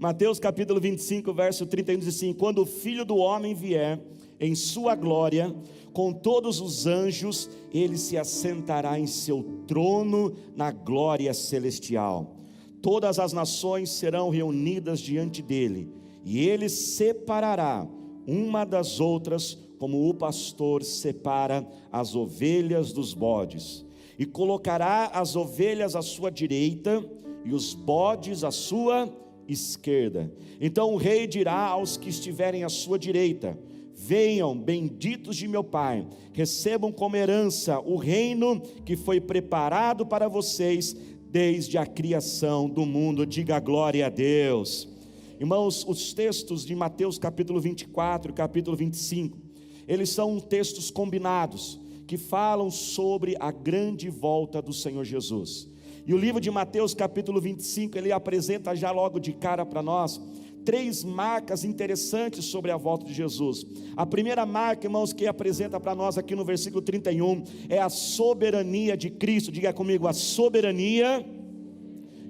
Mateus capítulo 25, verso 31 diz assim: quando o Filho do Homem vier em sua glória, com todos os anjos, ele se assentará em seu trono na glória celestial. Todas as nações serão reunidas diante dele, e ele separará uma das outras, como o pastor separa as ovelhas dos bodes, e colocará as ovelhas à sua direita e os bodes à sua esquerda. Então o rei dirá aos que estiverem à sua direita: venham, benditos de meu Pai, recebam como herança o reino que foi preparado para vocês desde a criação do mundo. Diga glória a Deus. Irmãos, os textos de Mateus capítulo 24 e capítulo 25, eles são textos combinados, que falam sobre a grande volta do Senhor Jesus. E o livro de Mateus capítulo 25, ele apresenta já logo de cara para nós três marcas interessantes sobre a volta de Jesus. A primeira marca, irmãos, que apresenta para nós aqui no versículo 31, é a soberania de Cristo. Diga comigo: a soberania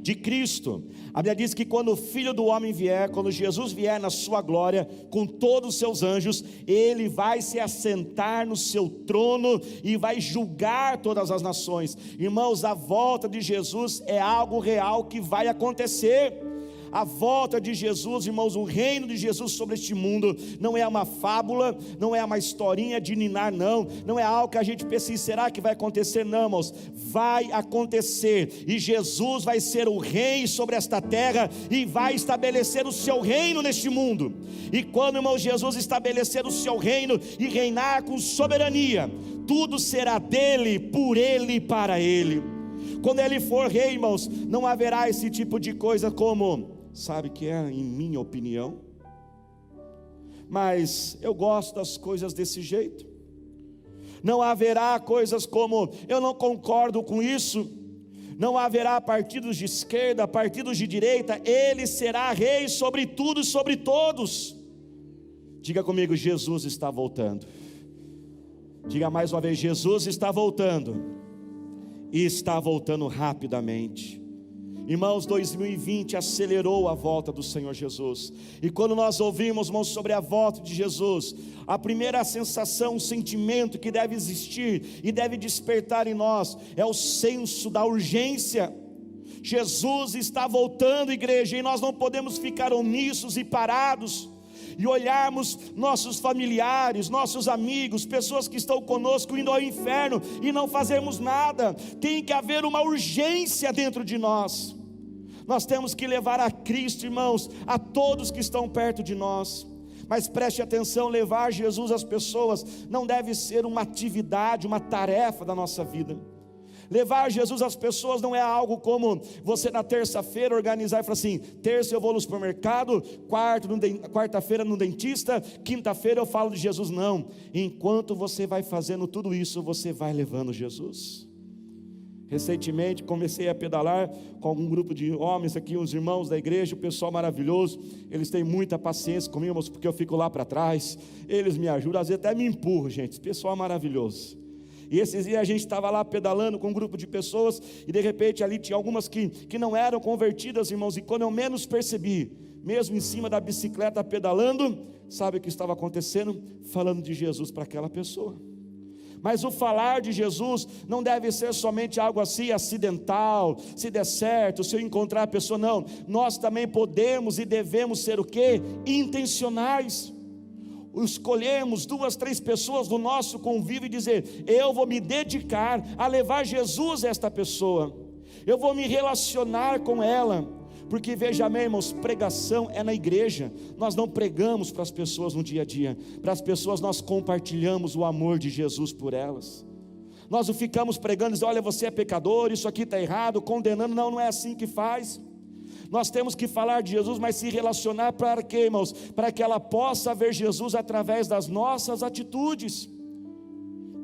de Cristo. A Bíblia diz que quando o Filho do Homem vier, quando Jesus vier na sua glória, com todos os seus anjos, ele vai se assentar no seu trono e vai julgar todas as nações. Irmãos, a volta de Jesus é algo real que vai acontecer. A volta de Jesus, irmãos, o reino de Jesus sobre este mundo, não é uma fábula, não é uma historinha de ninar, não é algo que a gente pensa, será que vai acontecer? Não, irmãos, vai acontecer, e Jesus vai ser o rei sobre esta terra, e vai estabelecer o seu reino neste mundo. E quando, irmão, Jesus estabelecer o seu reino, e reinar com soberania, tudo será dele, por ele e para ele. Quando ele for rei, irmãos, não haverá esse tipo de coisa como, sabe que é, em minha opinião, mas eu gosto das coisas desse jeito. Não haverá coisas como, eu não concordo com isso. Não haverá partidos de esquerda, partidos de direita. Ele será rei sobre tudo e sobre todos. Diga comigo: Jesus está voltando. Diga mais uma vez: Jesus está voltando, e está voltando rapidamente. Irmãos, 2020 acelerou a volta do Senhor Jesus. E quando nós ouvimos, irmãos, sobre a volta de Jesus, a primeira sensação, o sentimento que deve existir e deve despertar em nós é o senso da urgência. Jesus está voltando, igreja, e nós não podemos ficar omissos e parados e olharmos nossos familiares, nossos amigos, pessoas que estão conosco indo ao inferno e não fazermos nada. Tem que haver uma urgência dentro de nós. Nós temos que levar a Cristo, irmãos, a todos que estão perto de nós. Mas preste atenção, levar Jesus às pessoas não deve ser uma atividade, uma tarefa da nossa vida. Levar Jesus às pessoas não é algo como você na terça-feira organizar e falar assim: terça eu vou no supermercado, quarta-feira no dentista, quinta-feira eu falo de Jesus. Não, enquanto você vai fazendo tudo isso, você vai levando Jesus. Recentemente comecei a pedalar com algum grupo de homens aqui, uns irmãos da igreja, o pessoal maravilhoso. Eles têm muita paciência comigo, irmãos, porque eu fico lá para trás, eles me ajudam, às vezes até me empurram, gente. Esse pessoal é maravilhoso. E esses dias a gente estava lá pedalando com um grupo de pessoas, e de repente ali tinha algumas que não eram convertidas, irmãos. E quando eu menos percebi, mesmo em cima da bicicleta pedalando, sabe o que estava acontecendo? Falando de Jesus para aquela pessoa. Mas o falar de Jesus não deve ser somente algo assim acidental, se der certo, se eu encontrar a pessoa. Não, nós também podemos e devemos ser o quê? Intencionais. Escolhemos 2, 3 pessoas do nosso convívio e dizer: eu vou me dedicar a levar Jesus a esta pessoa, eu vou me relacionar com ela. Porque veja bem, irmãos, pregação é na igreja. Nós não pregamos para as pessoas no dia a dia. Para as pessoas nós compartilhamos o amor de Jesus por elas. Nós não ficamos pregando, dizendo: olha, você é pecador, isso aqui está errado, condenando. Não, não é assim que faz. Nós temos que falar de Jesus, mas se relacionar para quê, irmãos? Para que ela possa ver Jesus através das nossas atitudes.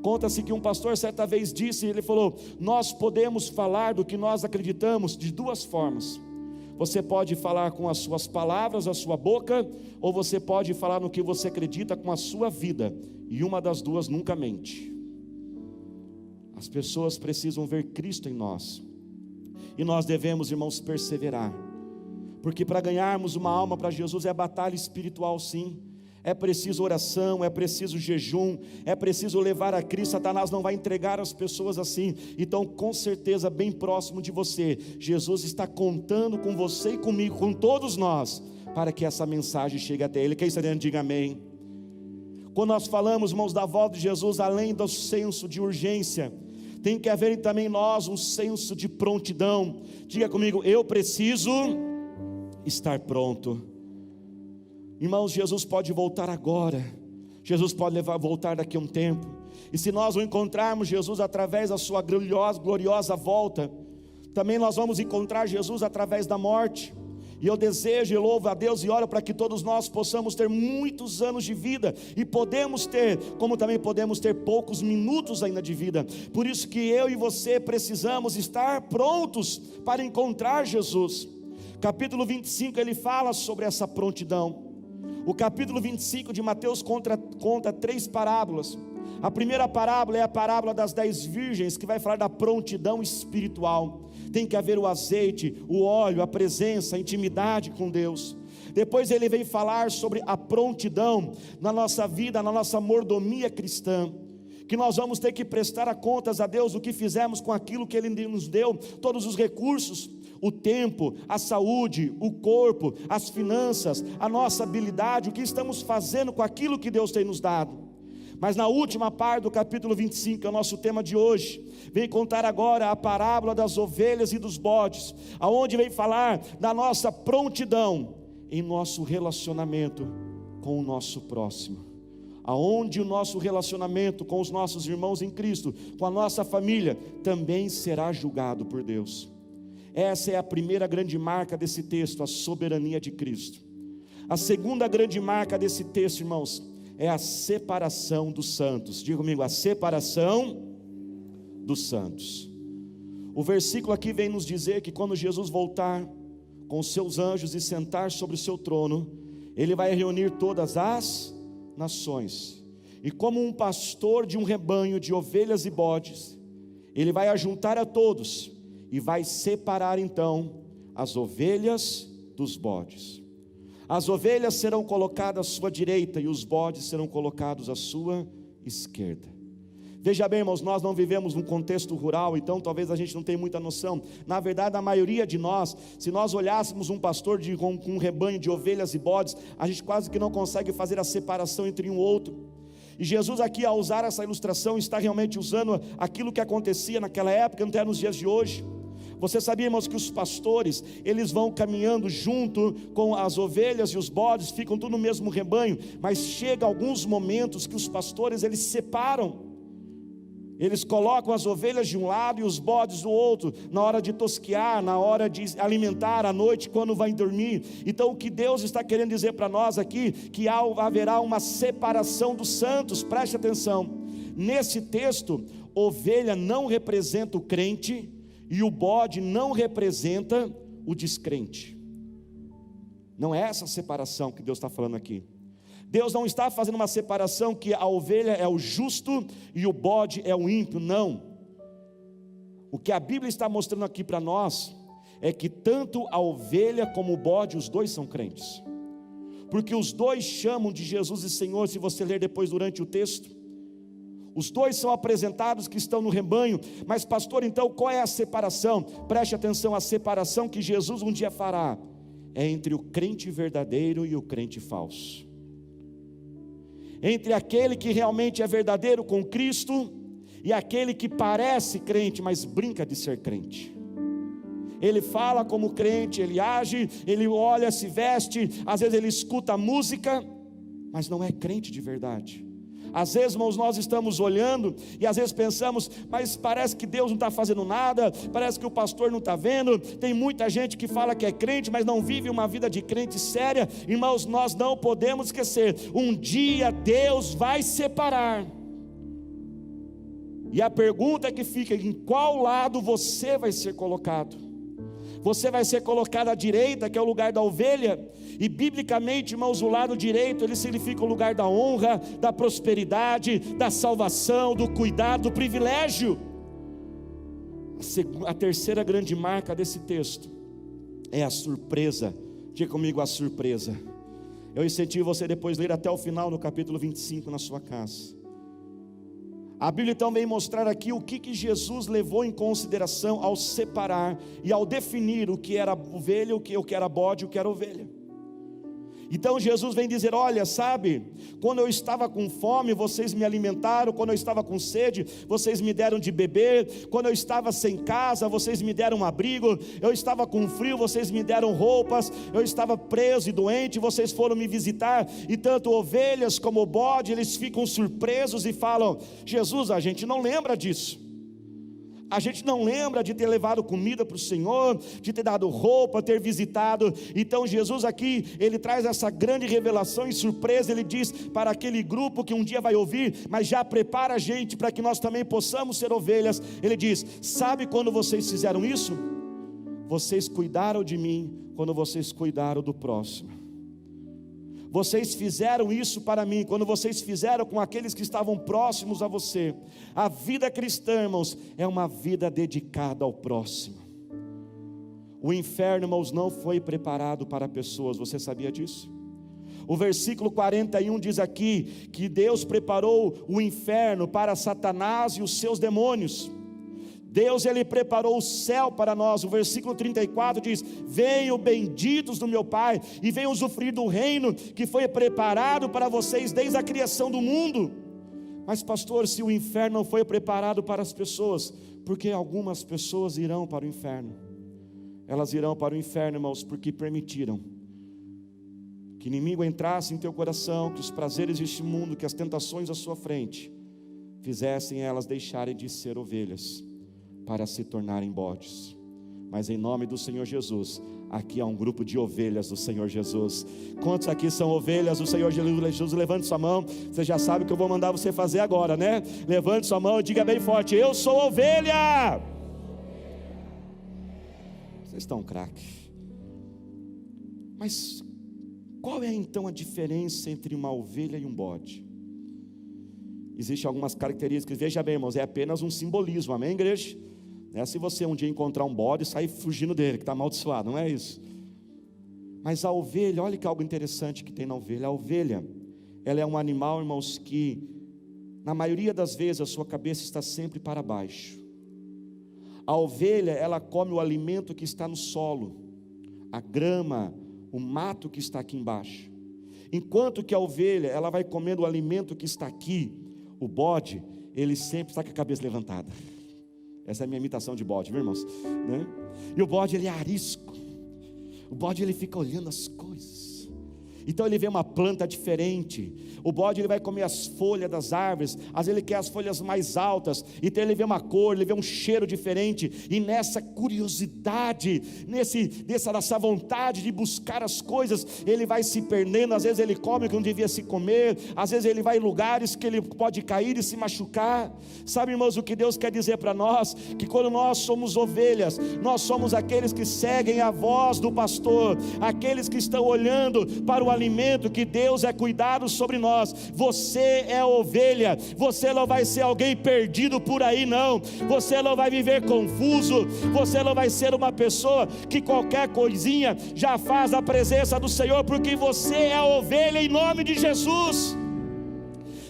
Conta-se que um pastor certa vez disse, ele falou: nós podemos falar do que nós acreditamos de 2 formas. Você pode falar com as suas palavras, a sua boca, ou você pode falar no que você acredita com a sua vida, e uma das 2 nunca mente. As pessoas precisam ver Cristo em nós, e nós devemos, irmãos, perseverar, Porque para ganharmos uma alma para Jesus é batalha espiritual, sim. É preciso oração, é preciso jejum, é preciso levar a Cristo. Satanás não vai entregar as pessoas assim. Então, com certeza, bem próximo de você, Jesus está contando com você e comigo, com todos nós, para que essa mensagem chegue até Ele. Quem está dentro, diga amém. Quando nós falamos, irmãos, da volta de Jesus, além do senso de urgência, tem que haver também em nós um senso de prontidão. Diga comigo, eu preciso estar pronto. Irmãos, Jesus pode voltar agora, Jesus pode voltar daqui a um tempo, e se nós o encontrarmos Jesus através da sua gloriosa volta, também nós vamos encontrar Jesus através da morte. E eu desejo e louvo a Deus e oro para que todos nós possamos ter muitos anos de vida, e podemos ter, como também podemos ter poucos minutos ainda de vida. Por isso que eu e você precisamos estar prontos para encontrar Jesus. Capítulo 25 ele fala sobre essa prontidão. O capítulo 25 de Mateus conta 3 parábolas. A primeira parábola é a parábola das 10 virgens, que vai falar da prontidão espiritual. Tem que haver o azeite, o óleo, a presença, a intimidade com Deus. Depois ele vem falar sobre a prontidão na nossa vida, na nossa mordomia cristã, que nós vamos ter que prestar contas a Deus do que fizemos com aquilo que Ele nos deu, todos os recursos, o tempo, a saúde, o corpo, as finanças, a nossa habilidade, o que estamos fazendo com aquilo que Deus tem nos dado. Mas na última parte do capítulo 25, que é o nosso tema de hoje, vem contar agora a parábola das ovelhas e dos bodes, aonde vem falar da nossa prontidão em nosso relacionamento com o nosso próximo, aonde o nosso relacionamento com os nossos irmãos em Cristo, com a nossa família, também será julgado por Deus. Essa é a primeira grande marca desse texto, a soberania de Cristo. A segunda grande marca desse texto, irmãos, é a separação dos santos. Diga comigo, a separação dos santos. O versículo aqui vem nos dizer que quando Jesus voltar com os seus anjos e sentar sobre o seu trono, Ele vai reunir todas as nações, e como um pastor de um rebanho de ovelhas e bodes, Ele vai ajuntar a todos, e vai separar então as ovelhas dos bodes. As ovelhas serão colocadas à sua direita, e os bodes serão colocados à sua esquerda. Veja bem, irmãos, nós não vivemos num contexto rural, então talvez a gente não tenha muita noção. Na verdade, a maioria de nós, se nós olhássemos um pastor com um rebanho de ovelhas e bodes, a gente quase que não consegue fazer a separação entre um e outro. E Jesus aqui, ao usar essa ilustração, está realmente usando aquilo que acontecia naquela época, até nos dias de hoje. Você sabia, irmãos, que os pastores, eles vão caminhando junto com as ovelhas e os bodes, ficam tudo no mesmo rebanho, mas chega alguns momentos que os pastores, eles separam. Eles colocam as ovelhas de um lado e os bodes do outro, na hora de tosquear, na hora de alimentar à noite, quando vai dormir. Então o que Deus está querendo dizer para nós aqui, que haverá uma separação dos santos. Preste atenção, nesse texto, ovelha não representa o crente, e o bode não representa o descrente. Não é essa separação que Deus está falando aqui. Deus não está fazendo uma separação que a ovelha é o justo e o bode é o ímpio, não. O que a Bíblia está mostrando aqui para nós é que tanto a ovelha como o bode, os dois são crentes, porque os dois chamam de Jesus e Senhor. Se você ler depois durante o texto, os dois são apresentados que estão no rebanho. Mas pastor, então qual é a separação? Preste atenção, a separação que Jesus um dia fará é entre o crente verdadeiro e o crente falso, entre aquele que realmente é verdadeiro com Cristo e aquele que parece crente, mas brinca de ser crente. Ele fala como crente, ele age, ele olha, se veste, às vezes ele escuta música, mas não é crente de verdade. Às vezes, irmãos, nós estamos olhando e às vezes pensamos, mas parece que Deus não está fazendo nada, parece que o pastor não está vendo. Tem muita gente que fala que é crente, mas não vive uma vida de crente séria. Irmãos, nós não podemos esquecer, um dia Deus vai separar. E a pergunta que fica, em qual lado você vai ser colocado? Você vai ser colocado à direita, que é o lugar da ovelha, e biblicamente, irmãos, o lado direito, ele significa o lugar da honra, da prosperidade, da salvação, do cuidado, do privilégio. A terceira grande marca desse texto é a surpresa Diga comigo a surpresa. Eu incentivo você depois ler até o final no capítulo 25 na sua casa. A Bíblia então vem mostrar aqui o que Jesus levou em consideração ao separar e ao definir o que era ovelha, o que era bode e o que era ovelha. Então Jesus vem dizer: olha, sabe, quando eu estava com fome, vocês me alimentaram. Quando eu estava com sede, vocês me deram de beber. Quando eu estava sem casa, vocês me deram um abrigo. Eu estava com frio, vocês me deram roupas. Eu estava preso e doente, vocês foram me visitar. E tanto ovelhas como bode, eles ficam surpresos e falam: Jesus, a gente não lembra disso. A gente não lembra de ter levado comida para o Senhor, de ter dado roupa, ter visitado. Então Jesus aqui, ele traz essa grande revelação e surpresa. Ele diz para aquele grupo que um dia vai ouvir, mas já prepara a gente para que nós também possamos ser ovelhas. Ele diz: sabe quando vocês fizeram isso? Vocês cuidaram de mim quando vocês cuidaram do próximo. Vocês fizeram isso para mim, quando vocês fizeram com aqueles que estavam próximos a você. A vida cristã, irmãos, é uma vida dedicada ao próximo. O inferno, irmãos, não foi preparado para pessoas, você sabia disso? O versículo 41 diz aqui, que Deus preparou o inferno para Satanás e os seus demônios. Deus, ele preparou o céu para nós. O versículo 34 diz: venham benditos do meu Pai, e venham usufruir do reino que foi preparado para vocês desde a criação do mundo. Mas pastor, se o inferno não foi preparado para as pessoas, porque algumas pessoas irão para o inferno? Elas irão para o inferno, irmãos, porque permitiram que o inimigo entrasse em teu coração, que os prazeres deste mundo, que as tentações à sua frente, fizessem elas deixarem de ser ovelhas para se tornarem bodes. Mas em nome do Senhor Jesus, aqui há um grupo de ovelhas do Senhor Jesus. Quantos aqui são ovelhas do Senhor Jesus? Levante sua mão. Você já sabe o que eu vou mandar você fazer agora, né? Levante sua mão e diga bem forte: eu sou ovelha. Vocês estão craque. Mas qual é então a diferença entre uma ovelha e um bode? Existem algumas características. Veja bem, irmãos, é apenas um simbolismo, amém, igreja? Não é se você um dia encontrar um bode e sair fugindo dele, que está amaldiçoado, não é isso. Mas a ovelha, olha que algo interessante que tem na ovelha. A ovelha, ela é um animal, irmãos, que na maioria das vezes a sua cabeça está sempre para baixo. A ovelha, ela come o alimento que está no solo, a grama, o mato que está aqui embaixo. Enquanto que a ovelha, ela vai comendo o alimento que está aqui, o bode, ele sempre está com a cabeça levantada. Essa é a minha imitação de bode, viu, irmãos? Né? E o bode, ele é arisco. O bode, ele fica olhando as coisas. Então ele vê uma planta diferente. O bode, ele vai comer as folhas das árvores. Às vezes ele quer as folhas mais altas. Então ele vê uma cor, ele vê um cheiro diferente. E nessa curiosidade, nessa vontade de buscar as coisas, ele vai se perdendo. Às vezes ele come o que não devia se comer. Às vezes ele vai em lugares que ele pode cair e se machucar. Sabe, irmãos, o que Deus quer dizer para nós? Que quando nós somos ovelhas, nós somos aqueles que seguem a voz do pastor, aqueles que estão olhando para o alimento que Deus é cuidado sobre nós. Você é ovelha. Você não vai ser alguém perdido por aí, não. Você não vai viver confuso. Você não vai ser uma pessoa que qualquer coisinha já faz a presença do Senhor, porque você é a ovelha em nome de Jesus.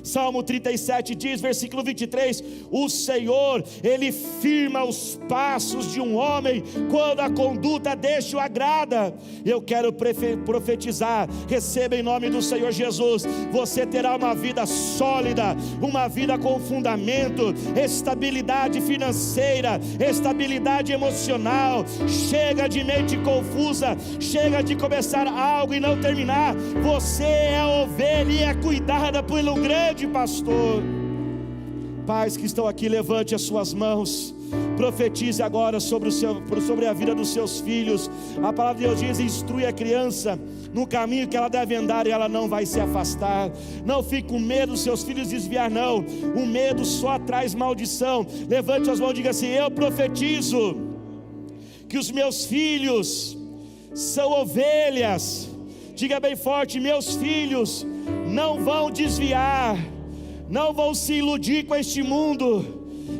Salmo 37 diz, versículo 23, o Senhor, Ele firma os passos de um homem, quando a conduta deste o agrada. Eu quero profetizar, receba em nome do Senhor Jesus, você terá uma vida sólida, uma vida com fundamento, estabilidade financeira, estabilidade emocional. Chega de mente confusa, chega de começar algo e não terminar. Você é a ovelha e é cuidada pelo grande pastor. Pais que estão aqui, levante as suas mãos, profetize agora sobre a vida dos seus filhos. A palavra de Deus diz: instrui a criança no caminho que ela deve andar e ela não vai se afastar. Não fique com medo dos seus filhos desviar, não. O medo só traz maldição. Levante as mãos e diga assim: eu profetizo que os meus filhos são ovelhas. Diga bem forte: meus filhos não vão desviar, não vão se iludir com este mundo.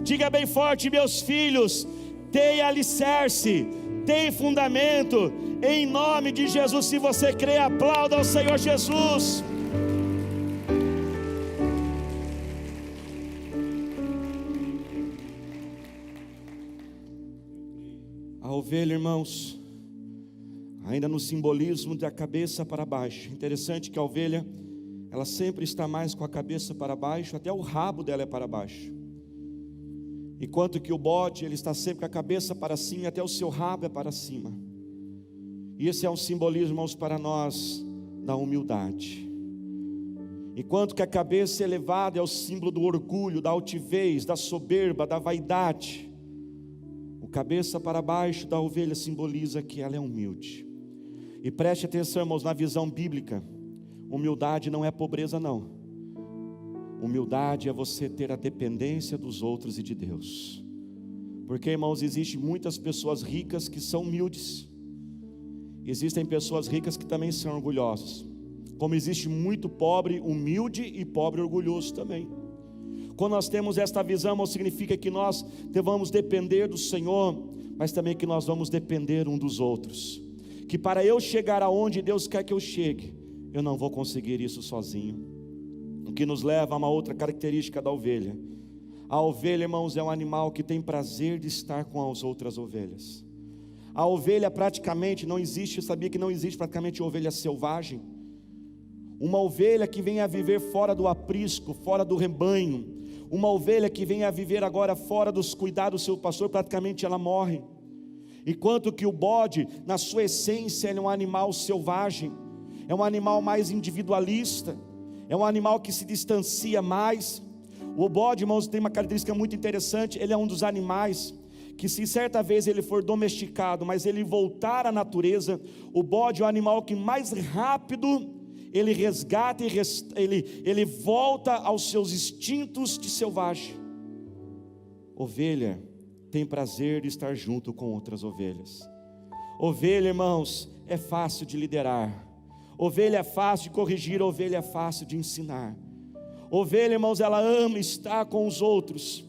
Diga bem forte: meus filhos têm alicerce, têm fundamento, em nome de Jesus. Se você crê, aplauda ao Senhor Jesus. A ovelha, irmãos, ainda no simbolismo da cabeça para baixo. Interessante que a ovelha, ela sempre está mais com a cabeça para baixo, até o rabo dela é para baixo. Enquanto que o bode, ele está sempre com a cabeça para cima, e até o seu rabo é para cima. E esse é um simbolismo, irmãos, para nós, da humildade. Enquanto que a cabeça elevada é o símbolo do orgulho, da altivez, da soberba, da vaidade, o cabeça para baixo da ovelha simboliza que ela é humilde. E preste atenção, irmãos, na visão bíblica, humildade não é pobreza não. Humildade é você ter a dependência dos outros e de Deus. Porque, irmãos, existem muitas pessoas ricas que são humildes. Existem pessoas ricas que também são orgulhosas. Como existe muito pobre humilde e pobre orgulhoso também. Quando nós temos esta visão, irmão, significa que nós devamos depender do Senhor, mas também que nós vamos depender um dos outros. Que para eu chegar aonde Deus quer que eu chegue, eu não vou conseguir isso sozinho. O que nos leva a uma outra característica da ovelha. A ovelha, irmãos, é um animal que tem prazer de estar com as outras ovelhas. A ovelha praticamente não existe, sabia que não existe praticamente ovelha selvagem? Uma ovelha que vem a viver fora do aprisco, fora do rebanho, uma ovelha que vem a viver agora fora dos cuidados do seu pastor, praticamente ela morre. Enquanto que o bode, na sua essência, ele é um animal selvagem, é um animal mais individualista, é um animal que se distancia mais. O bode, irmãos, tem uma característica muito interessante, ele é um dos animais que, se certa vez ele for domesticado, mas ele voltar à natureza, o bode é o animal que mais rápido ele resgata e ele volta aos seus instintos de selvagem. Ovelha tem prazer de estar junto com outras ovelhas. Ovelha, irmãos, é fácil de liderar. Ovelha é fácil de corrigir, ovelha é fácil de ensinar. Ovelha, irmãos, ela ama estar com os outros.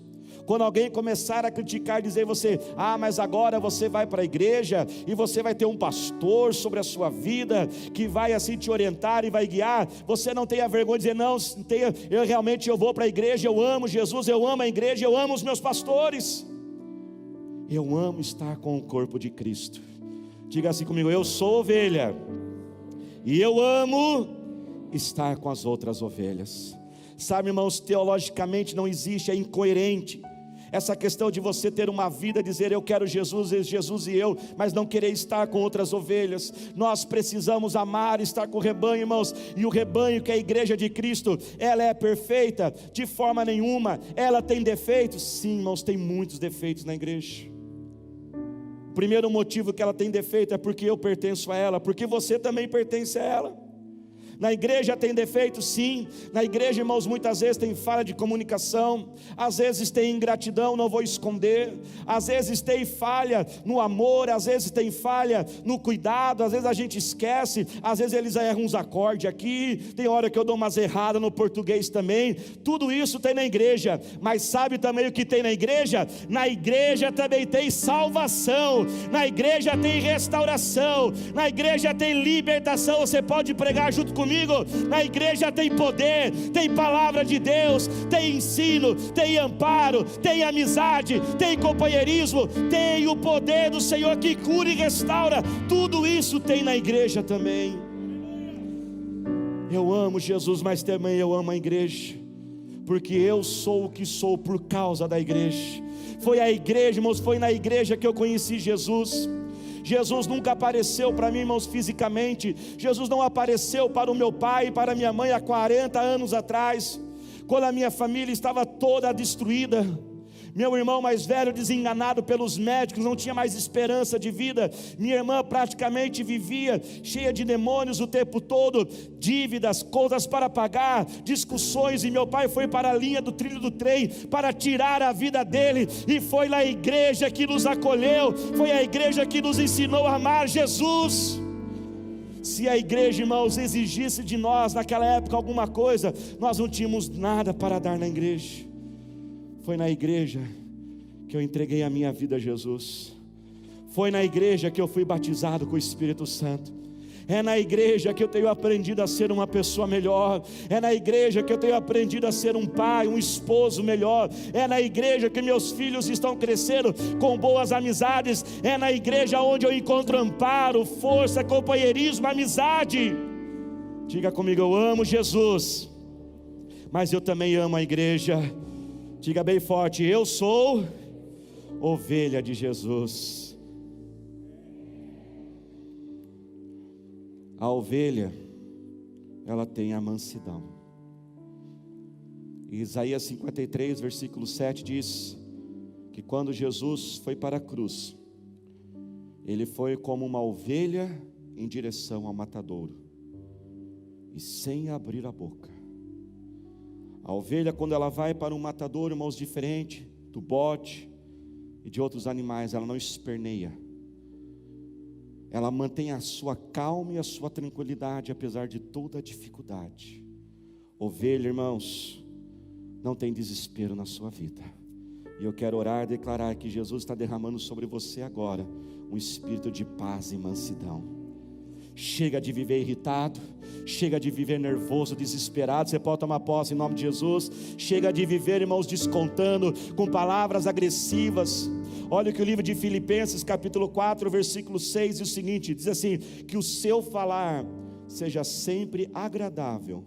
Quando alguém começar a criticar, dizer você, mas agora você vai para a igreja e você vai ter um pastor sobre a sua vida, que vai assim te orientar e vai guiar, você não tenha vergonha de dizer, não, eu vou para a igreja, eu amo Jesus, eu amo a igreja, eu amo os meus pastores, eu amo estar com o corpo de Cristo. Diga assim comigo, eu sou ovelha, e eu amo estar com as outras ovelhas. Sabe, irmãos, teologicamente não existe, é incoerente essa questão de você ter uma vida, dizer eu quero Jesus e eu, mas não querer estar com outras ovelhas. Nós precisamos amar, estar com o rebanho, irmãos, e o rebanho que é a igreja de Cristo, ela é perfeita? De forma nenhuma. Ela tem defeitos? Sim, irmãos, tem muitos defeitos na igreja. O primeiro motivo que ela tem defeito é porque eu pertenço a ela, porque você também pertence a ela. Na igreja tem defeito? Sim. Na igreja, irmãos, muitas vezes tem falha de comunicação, às vezes tem ingratidão, não vou esconder, às vezes tem falha no amor, às vezes tem falha no cuidado, às vezes a gente esquece, às vezes eles erram uns acordes aqui, tem hora que eu dou umas erradas no português também. Tudo isso tem na igreja, mas sabe também o que tem na igreja? Na igreja também tem salvação, na igreja tem restauração, na igreja tem libertação. Você pode pregar junto comigo? Na igreja tem poder, tem palavra de Deus, tem ensino, tem amparo, tem amizade, tem companheirismo, tem o poder do Senhor que cura e restaura. Tudo isso tem na igreja também. Eu amo Jesus, mas também eu amo a igreja, porque eu sou o que sou por causa da igreja. Foi a igreja, irmãos, foi na igreja que eu conheci Jesus. Jesus nunca apareceu para mim, irmãos, fisicamente. Jesus não apareceu para o meu pai e para a minha mãe há 40 anos atrás, quando a minha família estava toda destruída. Meu irmão mais velho, desenganado pelos médicos, não tinha mais esperança de vida. Minha irmã praticamente vivia cheia de demônios o tempo todo, dívidas, contas para pagar, discussões, e meu pai foi para a linha do trilho do trem para tirar a vida dele, e foi lá a igreja que nos acolheu, foi a igreja que nos ensinou a amar Jesus. Se a igreja, irmãos, exigisse de nós naquela época alguma coisa, nós não tínhamos nada para dar na igreja. Foi na igreja que eu entreguei a minha vida a Jesus. Foi na igreja que eu fui batizado com o Espírito Santo. É na igreja que eu tenho aprendido a ser uma pessoa melhor. É na igreja que eu tenho aprendido a ser um pai, um esposo melhor. É na igreja que meus filhos estão crescendo com boas amizades. É na igreja onde eu encontro amparo, força, companheirismo, amizade. Diga comigo: eu amo Jesus, mas eu também amo a igreja. Diga bem forte: eu sou ovelha de Jesus. A ovelha, ela tem a mansidão. E Isaías 53, versículo 7 diz que quando Jesus foi para a cruz, ele foi como uma ovelha em direção ao matadouro, e sem abrir a boca. A ovelha, quando ela vai para um matadouro, irmãos, diferente do bode e de outros animais, ela não esperneia. Ela mantém a sua calma e a sua tranquilidade, apesar de toda a dificuldade. Ovelha, irmãos, não tem desespero na sua vida. E eu quero orar e declarar que Jesus está derramando sobre você agora um espírito de paz e mansidão. Chega de viver irritado, chega de viver nervoso, desesperado. Você pode tomar posse em nome de Jesus. Chega de viver, irmãos, descontando com palavras agressivas. Olha o que o livro de Filipenses capítulo 4 versículo 6 diz o seguinte, diz assim: que o seu falar seja sempre agradável,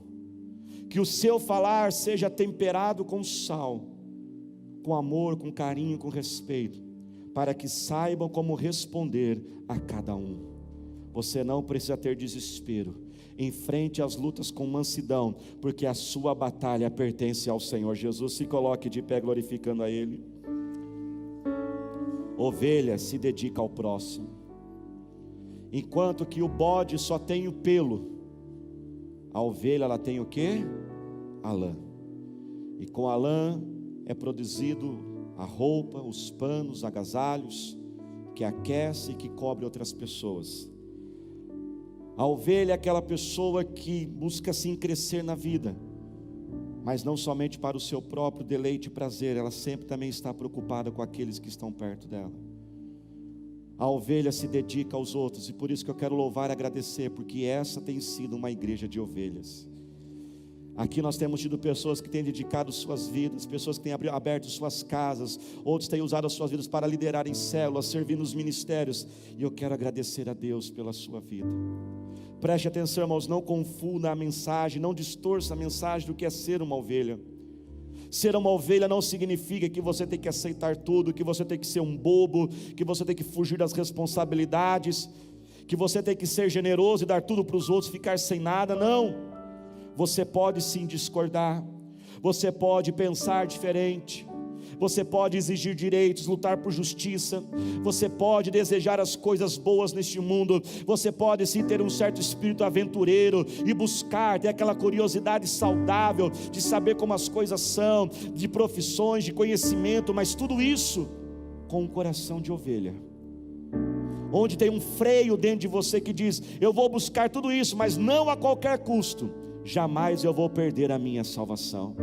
que o seu falar seja temperado com sal, com amor, com carinho, com respeito, para que saibam como responder a cada um. Você não precisa ter desespero. Enfrente as lutas com mansidão, porque a sua batalha pertence ao Senhor Jesus. Se coloque de pé glorificando a Ele. Ovelha se dedica ao próximo, enquanto que o bode só tem o pelo, a ovelha ela tem o quê? A lã. E com a lã é produzido a roupa, os panos, agasalhos, que aquece e que cobre outras pessoas. A ovelha é aquela pessoa que busca sim crescer na vida, mas não somente para o seu próprio deleite e prazer, ela sempre também está preocupada com aqueles que estão perto dela. A ovelha se dedica aos outros, e por isso que eu quero louvar e agradecer, porque essa tem sido uma igreja de ovelhas. Aqui nós temos tido pessoas que têm dedicado suas vidas, pessoas que têm aberto suas casas, outros têm usado as suas vidas para liderar em células, servir nos ministérios, e eu quero agradecer a Deus pela sua vida. Preste atenção, irmãos, não confunda a mensagem, não distorça a mensagem do que é ser uma ovelha. Ser uma ovelha não significa que você tem que aceitar tudo, que você tem que ser um bobo, que você tem que fugir das responsabilidades, que você tem que ser generoso e dar tudo para os outros, ficar sem nada. Não, você pode sim discordar, você pode pensar diferente, você pode exigir direitos, lutar por justiça, você pode desejar as coisas boas neste mundo, você pode sim ter um certo espírito aventureiro e buscar, ter aquela curiosidade saudável de saber como as coisas são, de profissões, de conhecimento, mas tudo isso com um coração de ovelha, onde tem um freio dentro de você que diz: eu vou buscar tudo isso, mas não a qualquer custo, jamais eu vou perder a minha salvação.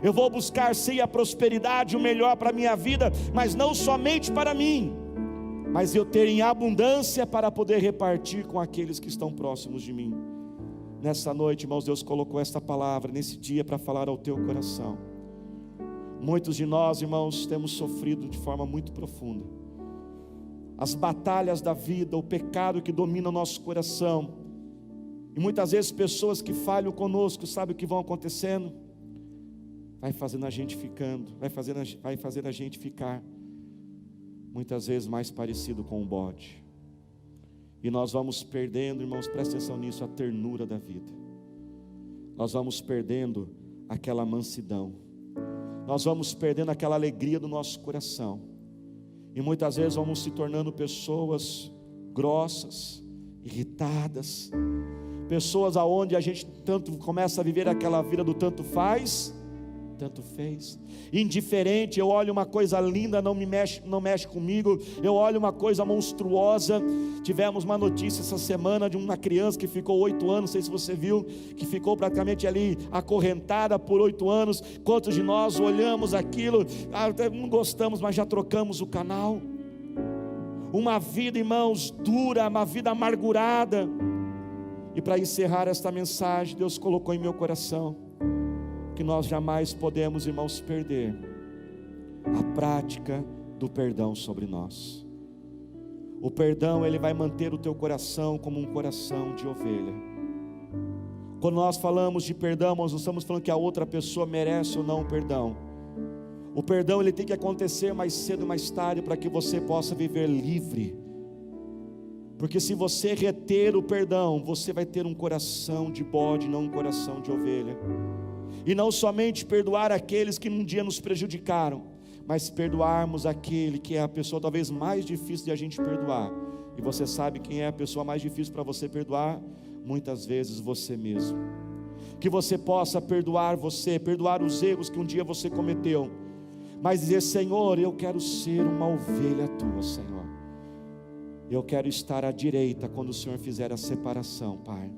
Eu vou buscar sim a prosperidade, o melhor para a minha vida, mas não somente para mim, mas eu ter em abundância para poder repartir com aqueles que estão próximos de mim. Nessa noite, irmãos, Deus colocou esta palavra nesse dia para falar ao teu coração. Muitos de nós, irmãos, temos sofrido de forma muito profunda as batalhas da vida, o pecado que domina o nosso coração, e muitas vezes pessoas que falham conosco, sabe o que vão acontecendo? Vai fazendo a gente vai fazer a gente ficar muitas vezes mais parecido com um bode, e nós vamos perdendo, irmãos, presta atenção nisso, a ternura da vida. Nós vamos perdendo aquela mansidão, nós vamos perdendo aquela alegria do nosso coração, e muitas vezes vamos se tornando pessoas grossas, irritadas, pessoas aonde a gente tanto começa a viver aquela vida do tanto faz, tanto fez, indiferente. Eu olho uma coisa linda, não mexe comigo. Eu olho uma coisa monstruosa. Tivemos uma notícia essa semana de uma criança que ficou 8 anos, não sei se você viu, que ficou praticamente ali acorrentada por 8 anos. Quantos de nós olhamos aquilo, não gostamos, mas já trocamos o canal. uma vida, irmãos, dura, uma vida amargurada. E para encerrar esta mensagem, Deus colocou em meu coração que nós jamais podemos, irmãos, perder a prática do perdão sobre nós. O perdão, ele vai manter o teu coração como um coração de ovelha. Quando nós falamos de perdão, nós não estamos falando que a outra pessoa merece ou não o perdão. O perdão, ele tem que acontecer mais cedo ou mais tarde, para que você possa viver livre. Porque se você reter o perdão, você vai ter um coração de bode, não um coração de ovelha. E não somente perdoar aqueles que um dia nos prejudicaram, mas perdoarmos aquele que é a pessoa talvez mais difícil de a gente perdoar. E você sabe quem é a pessoa mais difícil para você perdoar? Muitas vezes você mesmo. Que você possa perdoar você, perdoar os erros que um dia você cometeu, mas dizer: Senhor, eu quero ser uma ovelha tua, Senhor. Eu quero estar à direita quando o Senhor fizer a separação, Pai.